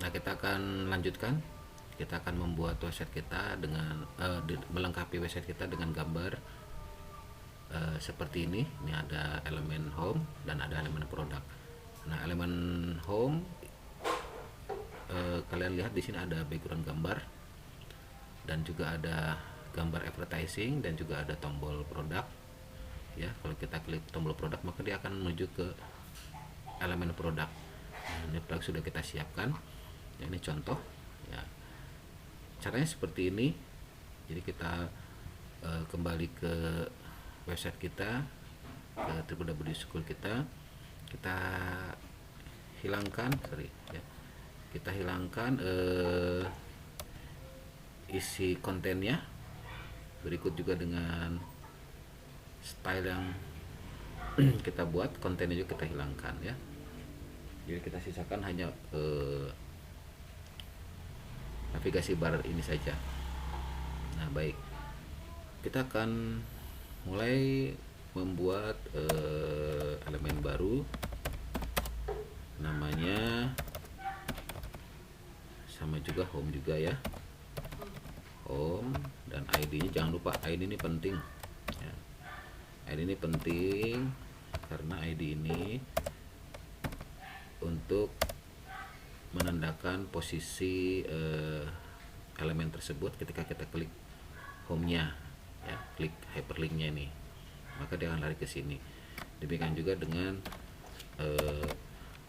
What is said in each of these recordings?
Nah, kita akan lanjutkan. Kita akan membuat website kita dengan melengkapi website kita dengan gambar seperti ini. Ini ada elemen home dan ada elemen produk. Nah, elemen home kalian lihat di sini ada background gambar dan juga ada gambar advertising dan juga ada tombol produk. Ya, kalau kita klik tombol produk maka dia akan menuju ke elemen produk. Nah, ini produk sudah kita siapkan. Ya, ini contoh. Ya, caranya seperti ini. Jadi kita kembali ke website kita, ke www.school kita hilangkan ya, kita hilangkan isi kontennya, berikut juga dengan style yang kita buat, kontennya juga kita hilangkan ya. Jadi kita sisakan hanya navigasi bar ini saja. Nah, baik, kita akan mulai membuat elemen baru, namanya sama juga home juga ya, home, dan ID-nya jangan lupa, ID ini penting ya. ID ini penting karena ID ini untuk menandakan posisi elemen tersebut ketika kita klik home-nya ya, klik hyperlink-nya ini, maka dia akan lari ke sini. Demikian juga dengan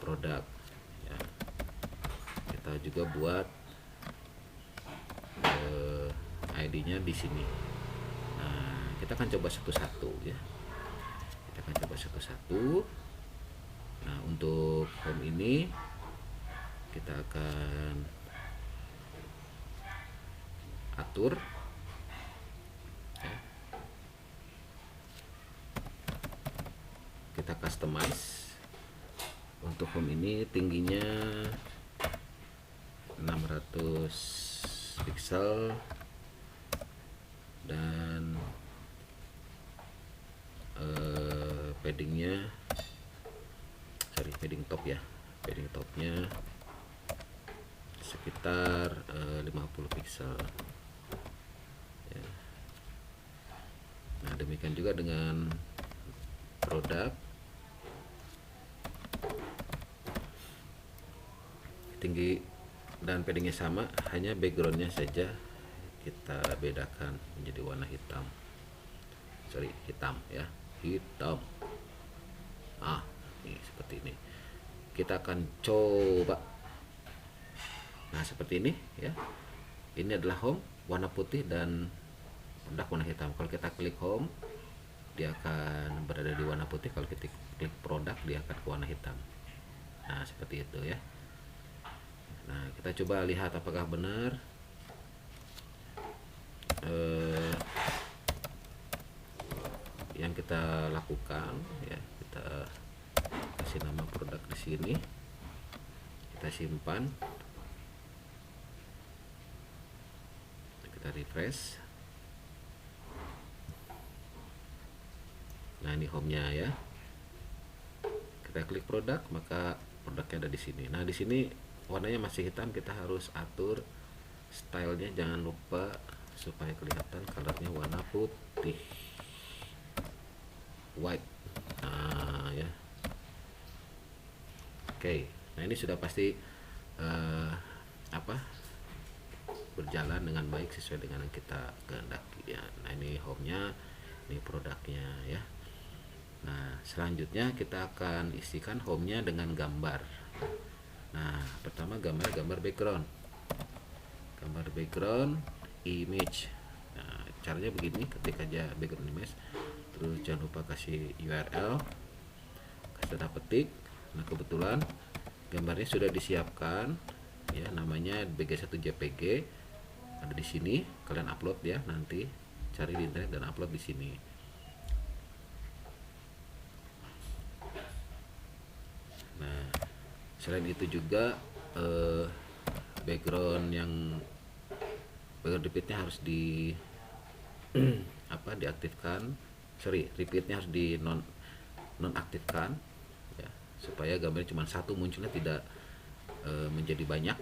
produk ya. Kita juga buat ID-nya di sini. Nah, kita akan coba satu-satu ya. Kita akan coba satu-satu. Nah, untuk home ini kita akan atur ya. Kita customize. Untuk home ini tingginya 600 pixel dan paddingnya, padding top ya, padding topnya sekitar 50 pixel ya. Nah, demikian juga dengan produk, tinggi dan paddingnya sama, hanya backgroundnya saja kita bedakan menjadi warna hitam, hitam ya, hitam. Ini seperti ini. Kita akan coba. Nah, seperti ini ya. Ini adalah home warna putih dan produk warna hitam. Kalau kita klik home, dia akan berada di warna putih. Kalau kita klik produk, dia akan ke warna hitam. Nah, seperti itu ya. Nah, kita coba lihat apakah benar yang kita lakukan ya. Kita kasih nama produk di sini, kita simpan, kita refresh. Nah, ini home-nya ya. Kita klik produk, maka produknya ada di sini. Nah, di sini warnanya masih hitam, kita harus atur stylenya, jangan lupa supaya kelihatan colornya warna putih, white. Nah ya, oke. Nah, ini sudah pasti berjalan dengan baik sesuai dengan yang kita kehendaki ya. Nah, ini home-nya, ini produknya ya. Nah, selanjutnya kita akan isikan home-nya dengan gambar. Nah, pertama gambar background, image. Nah, caranya begini, ketik aja background image, terus jangan lupa kasih URL, kasih tanda petik. Nah, kebetulan gambarnya sudah disiapkan ya, namanya bg1jpg, ada di sini. Kalian upload ya, nanti cari di internet dan upload di sini. Nah, selain itu juga background repeatnya harus diaktifkan, repeatnya harus di nonaktifkan ya, supaya gambarnya cuma satu munculnya, tidak menjadi banyak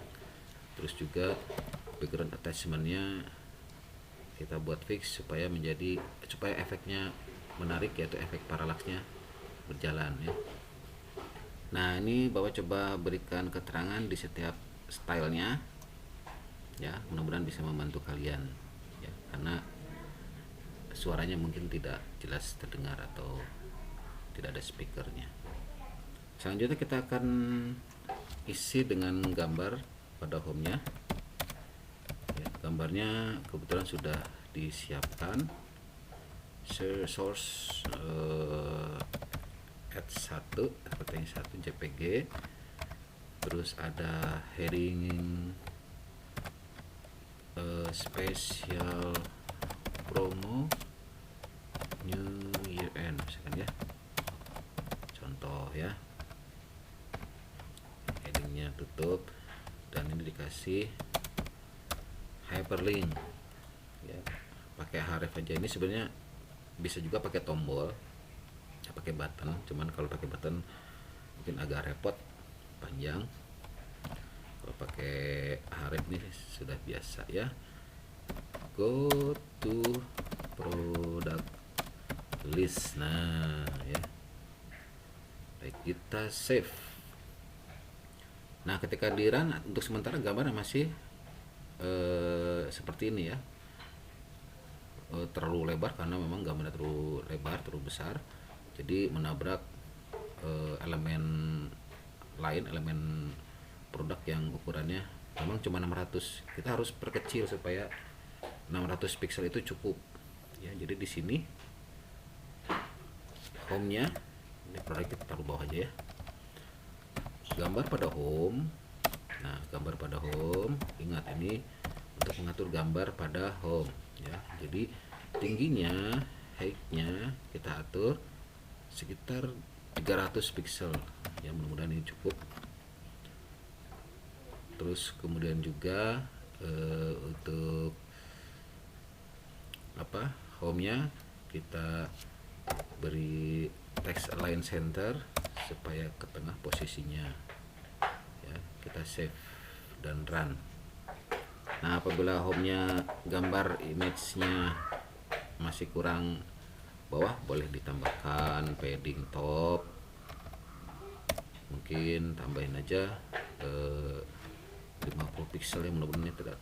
Terus juga background attachmentnya kita buat fix supaya efeknya menarik, yaitu efek paralaksnya berjalan ya. Nah ini Bapak coba berikan keterangan di setiap stylenya ya, mudah-mudahan bisa membantu kalian ya, karena suaranya mungkin tidak jelas terdengar atau tidak ada speakernya. Selanjutnya kita akan isi dengan gambar pada home-nya ya, gambarnya kebetulan sudah disiapkan. Source add1 JPG, terus ada heading spesial promo New Year End misalkan ya, contoh ya. Headingnya tutup dan ini dikasih hyperlink ya, pakai href aja. Ini sebenarnya bisa juga pakai tombol ya, pakai button, cuman kalau pakai button mungkin agak repot, panjang. Kalau pakai href ini sudah biasa ya. Go to product list. Nah ya, baik, kita save. Nah ketika di run, untuk sementara gambarnya masih seperti ini ya, terlalu lebar karena memang gambarnya terlalu lebar, terlalu besar, jadi menabrak elemen lain, elemen produk yang ukurannya memang cuma 600. Kita harus perkecil supaya 600 pixel itu cukup ya. Jadi di sini home-nya, ini produk kita taruh bawah aja ya, gambar pada home. Nah gambar pada home, ingat ini untuk mengatur gambar pada home ya. Jadi tingginya, height-nya kita atur sekitar 300 pixel ya, mudah-mudahan ini cukup. Terus kemudian juga untuk home-nya kita beri text align center supaya ke tengah posisinya ya. Kita save dan run. Nah apabila home-nya gambar image-nya masih kurang bawah, boleh ditambahkan padding top, mungkin tambahin aja 50 pixel ya, mudah-mudahan tidak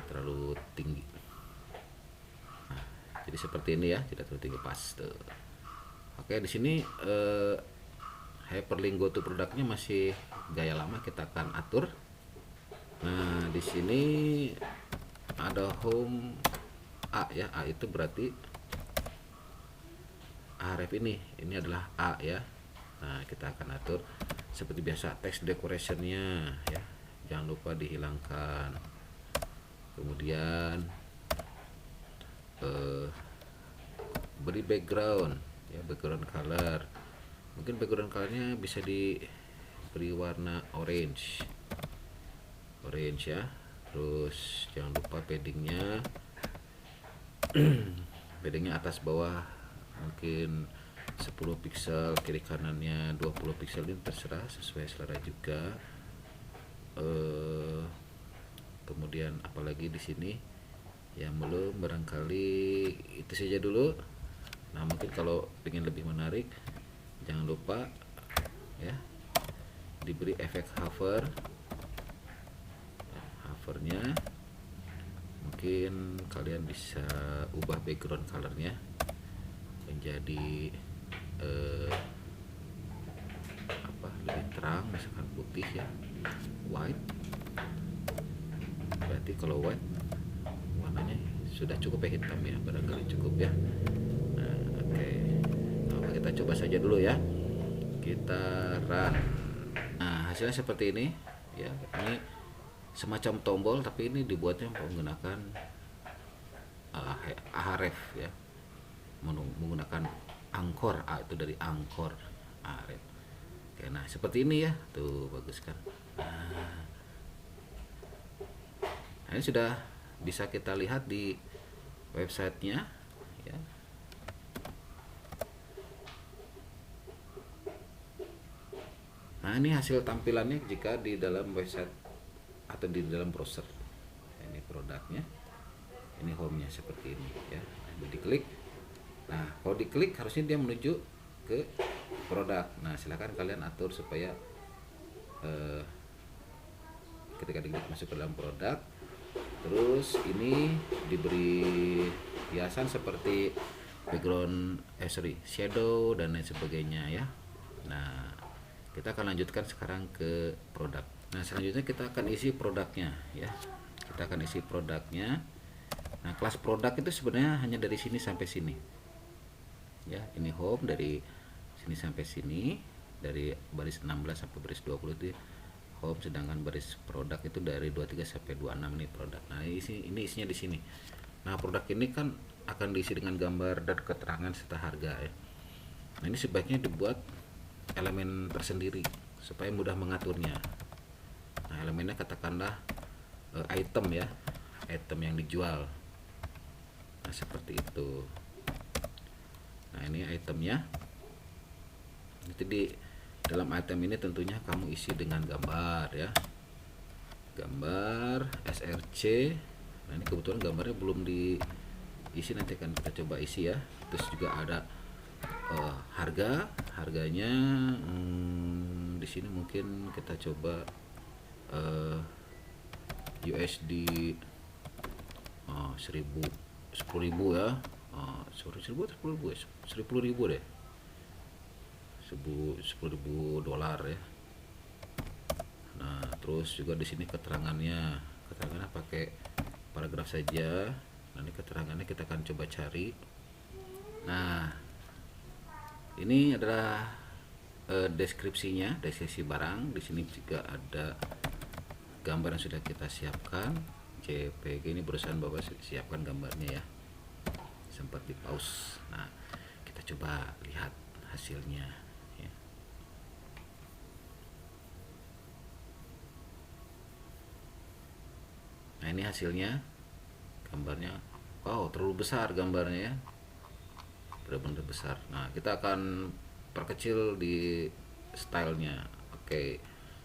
terlalu tinggi. Nah, jadi seperti ini ya, tidak terlalu tinggi, pas tuh. Oke, di sini hyperlink go to produknya masih gaya lama, kita akan atur. Nah di sini ada home A ya, A itu berarti href ini adalah A ya. Nah kita akan atur seperti biasa, text decorationnya ya, jangan lupa dihilangkan. Kemudian beri background ya, background color, mungkin background colornya bisa diberi warna orange ya. Terus jangan lupa paddingnya paddingnya atas bawah mungkin 10 pixel, kiri kanannya 20 pixel, ini terserah sesuai selera juga. Kemudian apalagi di sini yang belum, barangkali itu saja dulu. Nah mungkin kalau ingin lebih menarik, jangan lupa ya diberi efek hovernya. Mungkin kalian bisa ubah background colornya menjadi lebih terang, misalkan putih ya, white. Berarti kalau white warnanya sudah cukup ya, hitam ya, barangkali cukup ya. Nah, oke. Nah, kita coba saja dulu ya, kita run. Nah hasilnya seperti ini ya. Ini semacam tombol tapi ini dibuatnya menggunakan href ya, menggunakan angkor. A itu dari angkor, href. Oke, nah seperti ini ya, tuh bagus kan. Nah ini sudah bisa kita lihat di websitenya ya. Nah, ini hasil tampilannya jika di dalam website atau di dalam browser. Ini produknya, ini home-nya seperti ini ya. Nah, diklik. Nah, kalau diklik harusnya dia menuju ke produk. Nah, silakan kalian atur supaya ketika diklik masuk ke dalam produk, terus ini diberi hiasan seperti background, shadow dan lain sebagainya ya. Nah, kita akan lanjutkan sekarang ke produk. Nah, selanjutnya kita akan isi produknya ya. Kita akan isi produknya. Nah, kelas produk itu sebenarnya hanya dari sini sampai sini. Ya, ini home dari sini sampai sini, dari baris 16 sampai baris 20 itu home, sedangkan baris produk itu dari 23 sampai 26 ini produk. Nah, ini isinya di sini. Nah, produk ini kan akan diisi dengan gambar dan keterangan serta harga ya. Nah, ini sebaiknya dibuat elemen tersendiri supaya mudah mengaturnya. Nah, elemennya katakanlah item ya, item yang dijual. Nah, seperti itu. Nah, ini itemnya. Itu di dalam item ini tentunya kamu isi dengan gambar ya, gambar src. Nah, ini kebetulan gambarnya belum diisi, nanti akan kita coba isi ya. Terus juga ada harganya di sini mungkin kita coba USD 10.000 ya. 10.000 deh, 10.000 dolar ya. Nah, terus juga di sini keterangannya pakai paragraf saja. Nanti keterangannya kita akan coba cari. Nah, ini adalah deskripsinya, deskripsi barang. Di sini juga ada gambar yang sudah kita siapkan, JPG. Ini perusahaan Bapak siapkan gambarnya ya, sempat di pause. Nah, kita coba lihat hasilnya ya. Nah, ini hasilnya, gambarnya. Wow, terlalu besar gambarnya ya, benar-benar besar. Nah, kita akan perkecil di stylenya. Oke,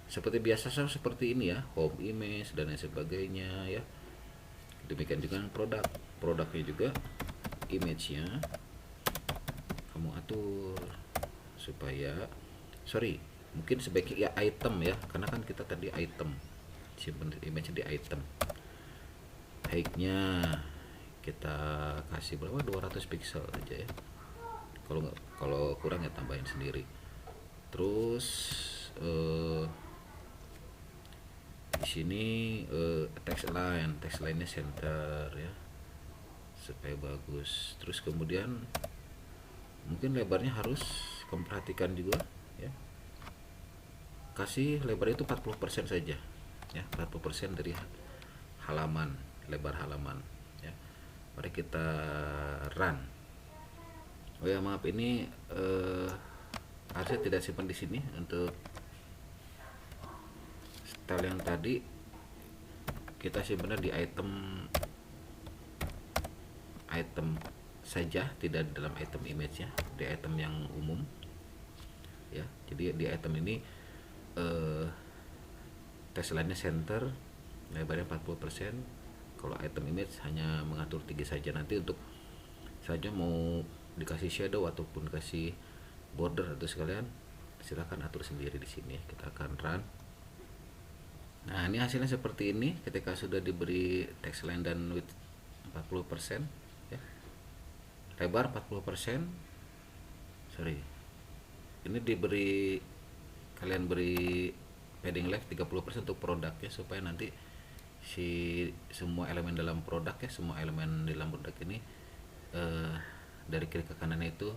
seperti biasa seperti ini ya, home image dan lain sebagainya ya. Demikian juga produknya juga, image-nya kamu atur supaya, mungkin sebaiknya ya item ya, karena kan kita tadi item, simpan image di item. Height-nya kita kasih berapa, 200 pixel aja ya. Kalau kurang ya tambahin sendiri. Terus di sini text line-nya center ya, supaya bagus. Terus kemudian mungkin lebarnya harus kamu perhatikan juga ya. Kasih lebar itu 40% saja ya, 40% dari halaman, lebar halaman ya. Mari kita run. Oh ya, maaf, ini harusnya tidak simpan di sini. Untuk style yang tadi kita simpan di item saja, tidak dalam item image ya, di item yang umum ya. Jadi di item ini text line-nya center, lebarnya 40%. Kalau item image hanya mengatur 3 saja. Nanti untuk saja mau dikasih shadow ataupun kasih border atau sekalian, silahkan atur sendiri di sini. Kita akan run. Nah, ini hasilnya seperti ini ketika sudah diberi text line dan width 40% ya. Lebar 40%. Ini diberi, kalian beri padding left 30% untuk produknya, supaya nanti semua elemen dalam produk ya, semua elemen dalam produk ini dari kiri ke kanan itu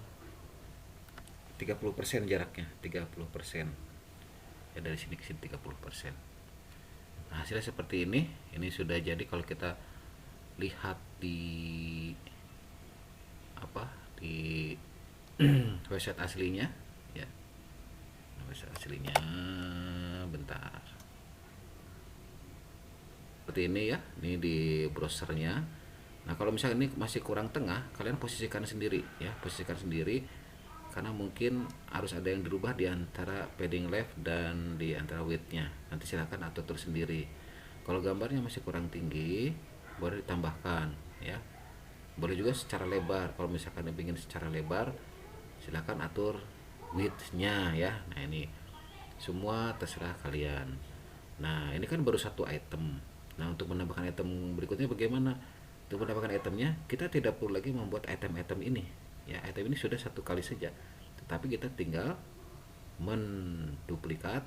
30% jaraknya, 30% ya, dari sini ke sini 30%. Nah, hasilnya seperti ini. Ini sudah jadi. Kalau kita lihat di website aslinya ya, website aslinya bentar, seperti ini ya. Ini di browsernya. Nah, kalau misalnya ini masih kurang tengah, kalian posisikan sendiri ya, posisikan sendiri karena mungkin harus ada yang dirubah di antara padding left dan di antara widthnya. Nanti silakan atur sendiri. Kalau gambarnya masih kurang tinggi, boleh ditambahkan ya. Boleh juga secara lebar. Kalau misalkan ingin secara lebar, silakan atur widthnya ya. Nah ini semua terserah kalian. Nah ini kan baru satu item. Nah untuk menambahkan item berikutnya bagaimana? Untuk menambahkan itemnya, kita tidak perlu lagi membuat item-item ini ya. Item ini sudah satu kali saja, tetapi kita tinggal menduplikat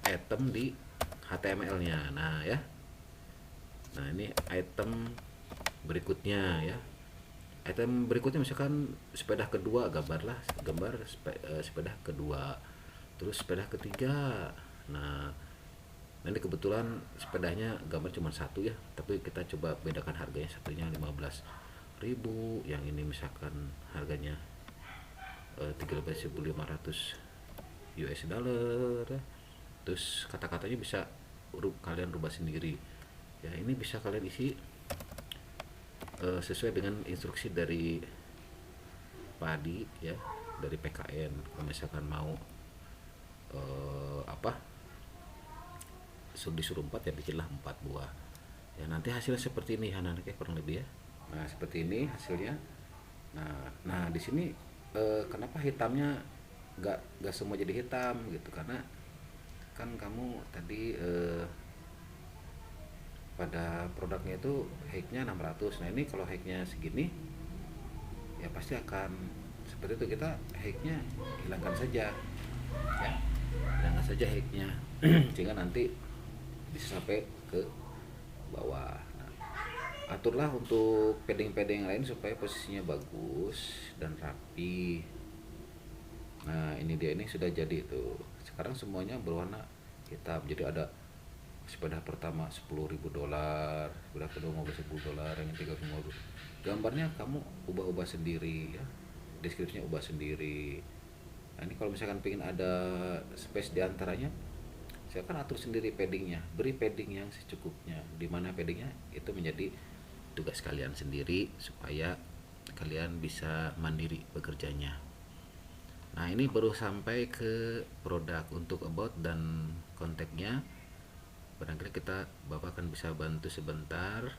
item di HTML-nya. Nah ya, nah ini item berikutnya ya. Item berikutnya misalkan sepeda kedua, gambar sepeda kedua, terus sepeda ketiga. Nah nanti kebetulan sepedanya gambar cuma satu ya, tapi kita coba bedakan harganya. Satunya 15.000, yang ini misalkan harganya 13.500 US dollar ya. Terus kata-katanya bisa kalian rubah sendiri ya. Ini bisa kalian isi sesuai dengan instruksi dari Padi ya, dari PKN. Kalau misalkan mau disuruh 4 ya bikinlah 4 buah ya. Nanti hasilnya seperti ini anak-anaknya kurang lebih ya. Nah seperti ini hasilnya. Nah di sini kenapa hitamnya nggak semua jadi hitam gitu, karena kan kamu tadi pada produknya itu height-nya 600. Nah ini kalau height-nya segini ya pasti akan seperti itu. Kita height-nya hilangkan saja ya, hilangkan saja height-nya sehingga nanti bisa sampai ke bawah. Nah, aturlah untuk padding-padding yang lain supaya posisinya bagus dan rapi. Nah ini dia, ini sudah jadi tuh. Sekarang semuanya berwarna hitam. Jadi ada sepeda pertama $10.000, sepeda kedua $15.000, yang ketiga $50. Gambarnya kamu ubah-ubah sendiri ya, deskripsinya ubah sendiri. Nah ini kalau misalkan pengen ada space di antaranya, saya kan atur sendiri paddingnya, beri padding yang secukupnya. Dimana paddingnya itu menjadi tugas kalian sendiri supaya kalian bisa mandiri bekerjanya. Nah ini baru sampai ke produk. Untuk about dan kontaknya barangkali Bapak akan bisa bantu sebentar.